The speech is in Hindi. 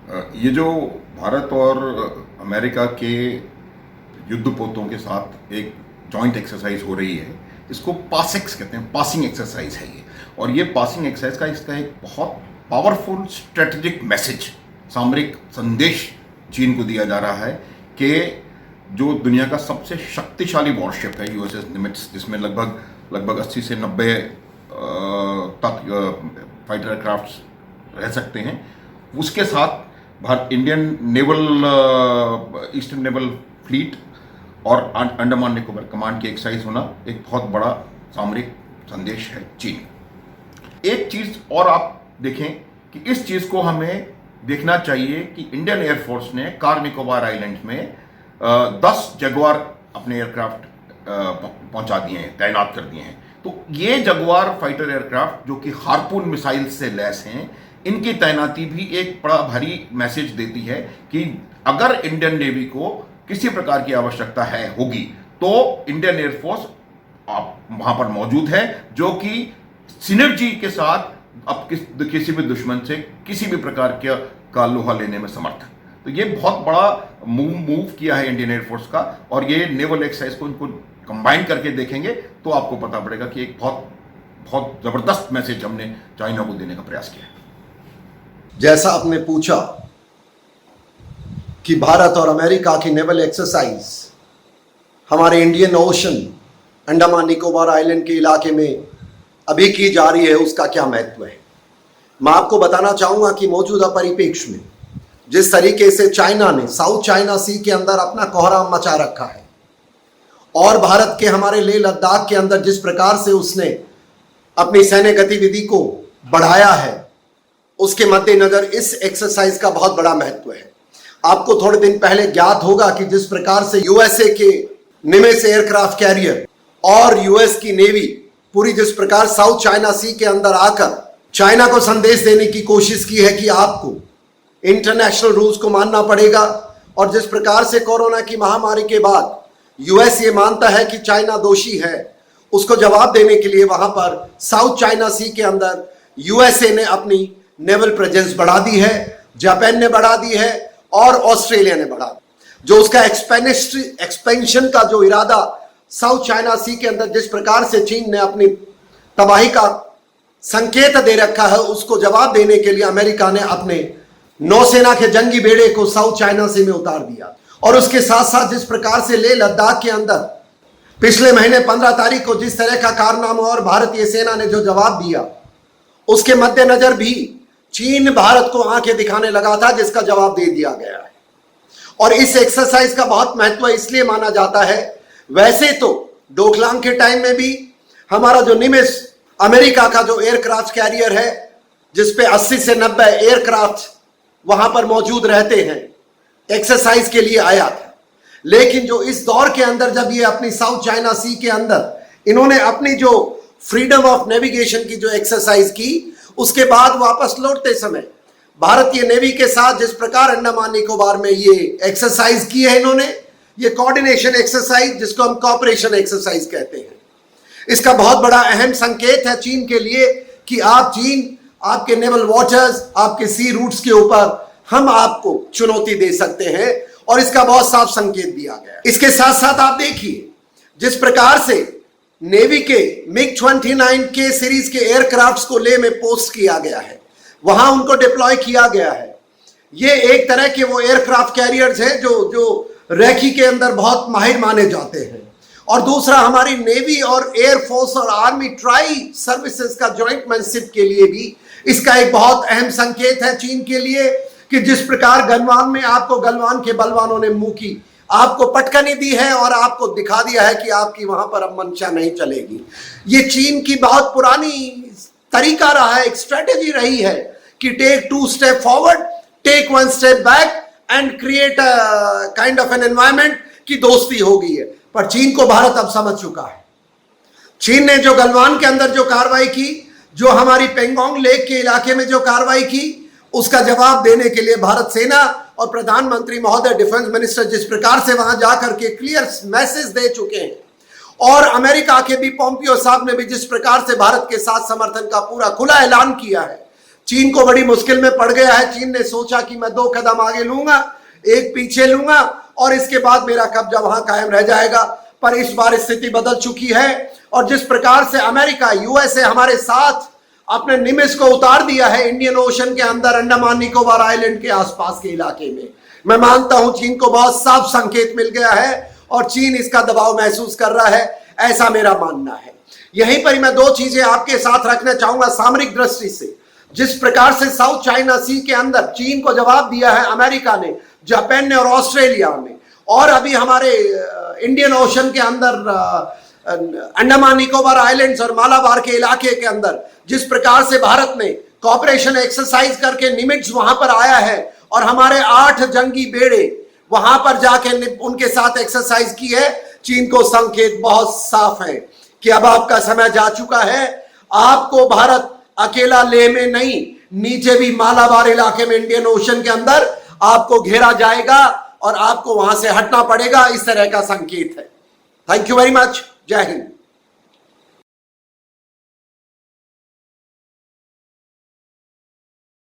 ये जो भारत और अमेरिका के युद्धपोतों के साथ एक जॉइंट एक्सरसाइज हो रही है, इसको पासिक्स कहते हैं, पासिंग एक्सरसाइज है ये। और ये पासिंग एक्सरसाइज का इसका एक बहुत पावरफुल स्ट्रेटेजिक मैसेज, सामरिक संदेश चीन को दिया जा रहा है कि जो दुनिया का सबसे शक्तिशाली वॉरशिप है यूएसएस निमित्स, जिसमें लगभग 80 से 90 तक फाइटर एयरक्राफ्ट रह सकते हैं, उसके साथ Bharat Indian naval eastern naval fleet और अंडमान निकोबार कमांड की एक्सरसाइज होना एक बहुत बड़ा सामरिक संदेश है चीन। एक चीज और आप देखें कि इस चीज को हमें देखना चाहिए कि इंडियन एयरफोर्स ने कार निकोबार आइलैंड्स में 10 जगुआर अपने एयरक्राफ्ट पहुंचा दिए हैं, तैनात कर दिए हैं। तो ये जगुआर फाइटर एयरक्राफ्ट जो कि हार्पून मिसाइल से लैस हैं, इनकी तैनाती भी एक बड़ा भारी मैसेज देती है कि अगर इंडियन नेवी को किसी प्रकार की आवश्यकता होगी तो इंडियन एयरफोर्स वहां पर मौजूद है, जो कि सिनर्जी के साथ अब किसी भी दुश्मन से किसी भी प्रकार का लोहा लेने में समर्थ है। तो ये बहुत बड़ा मूव किया है इंडियन एयरफोर्स का, और ये नेवल एक्सरसाइज को इनको कंबाइन करके देखेंगे तो आपको पता पड़ेगा कि एक बहुत बहुत जबरदस्त मैसेज हमने चाइना को देने का प्रयास किया है। जैसा आपने पूछा कि भारत और अमेरिका की नेवल एक्सरसाइज हमारे Indian ocean Andaman Nicobar island के इलाके में अभी की जा रही है, उसका क्या महत्व है। मैं आपको बताना चाहूंगा कि मौजूदा परिप्रेक्ष्य में जिस तरीके से चाइना ने साउथ चाइना सी के अंदर अपना कोहराम मचा रखा है और भारत के हमारे लेह लद्दाख के अंदर जिस प्रकार से उसने अपनी सैन्य गतिविधि को बढ़ाया है, उसके मद्देनजर इस एक्सरसाइज का बहुत बड़ा महत्व है। आपको थोड़े दिन पहले ज्ञात होगा कि जिस प्रकार से यूएसए के निमेस एयरक्राफ्ट कैरियर और यूएस की नेवी पूरी जिस प्रकार साउथ चाइना सी के अंदर आकर चाइना को संदेश देने की कोशिश की है कि आपको इंटरनेशनल रूल्स को मानना पड़ेगा, और जिस प्रकार से कोरोना की महामारी के बाद यूएस ये मानता है कि चाइना दोषी है, उसको जवाब देने के लिए वहां पर साउथ चाइना सी के अंदर यूएसए ने अपनी नेवल प्रेजेंस बढ़ा दी है, जापान ने बढ़ा दी है और ऑस्ट्रेलिया ने बढ़ा दी। जो उसका एक्सपेंशन का जो इरादा साउथ चाइना सी के अंदर जिस प्रकार से चीन ने अपनी तबाही का संकेत दे रखा है, उसको जवाब देने के लिए अमेरिका ने अपने नौसेना के जंगी बेड़े को साउथ चाइना सी में उतार दिया। और उसके साथ साथ जिस प्रकार से लेह लद्दाख के अंदर पिछले महीने 15 तारीख को जिस तरह का कारनामा और भारतीय सेना ने जो जवाब दिया, उसके मद्देनजर भी चीन भारत को आंखें दिखाने लगा था, जिसका जवाब दे दिया गया है। और इस एक्सरसाइज का बहुत महत्व इसलिए माना जाता है, वैसे तो डोकलाम के टाइम में भी हमारा जो निमेस अमेरिका का जो एयरक्राफ्ट कैरियर है, जिसपे 80 से 90 एयरक्राफ्ट वहां पर मौजूद रहते हैं, एक्सरसाइज के लिए आया था। लेकिन जो इस दौर के अंदर जब ये अपनी साउथ चाइना सी के अंदर इन्होंने अपनी जो फ्रीडम ऑफ नेविगेशन की जो एक्सरसाइज की, उसके बाद वापस लौटते समय भारतीय नेवी के साथ जिस प्रकार अंडमान निकोबार में ये एक्सरसाइज की है इन्होंने, ये कोऑर्डिनेशन एक्सरसाइज जिसको हम कॉपरेशन एक्सरसाइज कहते हैं, इसका बहुत बड़ा अहम संकेत है चीन के लिए कि आप चीन, आपके नेवल वाटर्स, आपके सी रूट्स के ऊपर हम आपको चुनौती दे सकते हैं, और इसका बहुत साफ संकेत दिया गया। इसके साथ साथ आप देखिए जिस प्रकार से नेवी के मिग 29 के सीरीज के एयरक्राफ्ट्स को लेह में पोस्ट किया गया है, वहां उनको डिप्लॉय किया गया है। ये एक तरह के वो एयरक्राफ्ट कैरियर्स हैं जो रेकी के अंदर बहुत माहिर माने जाते हैं। और दूसरा, हमारी नेवी और एयरफोर्स और आर्मी ट्राई सर्विसेज का जॉइंटमैनशिप के लिए भी इसका एक बहुत अहम संकेत है चीन के लिए, कि जिस प्रकार गलवान में आपको गलवान के बलवानों ने मुंह की आपको पटकनी दी है और आपको दिखा दिया है कि आपकी वहां पर अब मंशा नहीं चलेगी। ये चीन की बहुत पुरानी तरीका रहा है, एक स्ट्रेटेजी रही है कि take 2 step forward, take 1 step back and create a kind of an environment की दोस्ती हो गई है। पर चीन को भारत अब समझ चुका है। चीन ने जो गलवान के अंदर जो कार्रवाई की, जो हमारी पेंगोंग लेक के इलाके में जो कार्रवाई की, उसका जवाब देने के लिए भारत सेना और प्रधानमंत्री महोदय, डिफेंस मिनिस्टर जिस प्रकार से वहां जाकर के क्लियर मैसेज दे चुके हैं, और अमेरिका के भी पोम्पियो साहब ने भी जिस प्रकार से भारत के साथ समर्थन का पूरा खुला ऐलान किया है, चीन को बड़ी मुश्किल में पड़ गया है। चीन ने सोचा कि मैं 2 कदम आगे लूंगा, 1 पीछे लूंगा और इसके बाद मेरा कब्जा वहां कायम रह जाएगा। पर इस बार स्थिति बदल चुकी है और जिस प्रकार से अमेरिका, यूएसए हमारे साथ अपने निमिष को उतार दिया है इंडियन ओशन के अंदर, अंडमान निकोबार आइलैंड के आसपास के इलाके में, मैं मानता हूं चीन को बहुत साफ संकेत मिल गया है और चीन इसका दबाव महसूस कर रहा है, ऐसा मेरा मानना है। यहीं पर ही मैं 2 चीजें आपके साथ रखना चाहूंगा सामरिक दृष्टि से। जिस प्रकार से साउथ चाइना सी के अंदर चीन को जवाब दिया है अमेरिका ने, जापान ने और ऑस्ट्रेलिया ने, और अभी हमारे इंडियन ओशन के अंदर अंडमान निकोबार आइलैंड्स और मालाबार के इलाके के अंदर जिस प्रकार से भारत ने कॉपरेशन एक्सरसाइज करके निमिट्स वहां पर आया है और हमारे 8 जंगी बेड़े वहां पर जाके उनके साथ एक्सरसाइज की है, चीन को संकेत बहुत साफ है कि अब आपका समय जा चुका है। आपको भारत अकेला लेह में नहीं, नीचे भी मालाबार इलाके में इंडियन ओशन के अंदर आपको घेरा जाएगा और आपको वहां से हटना पड़ेगा, इस तरह का संकेत है। Thank you very much. जय हिंद।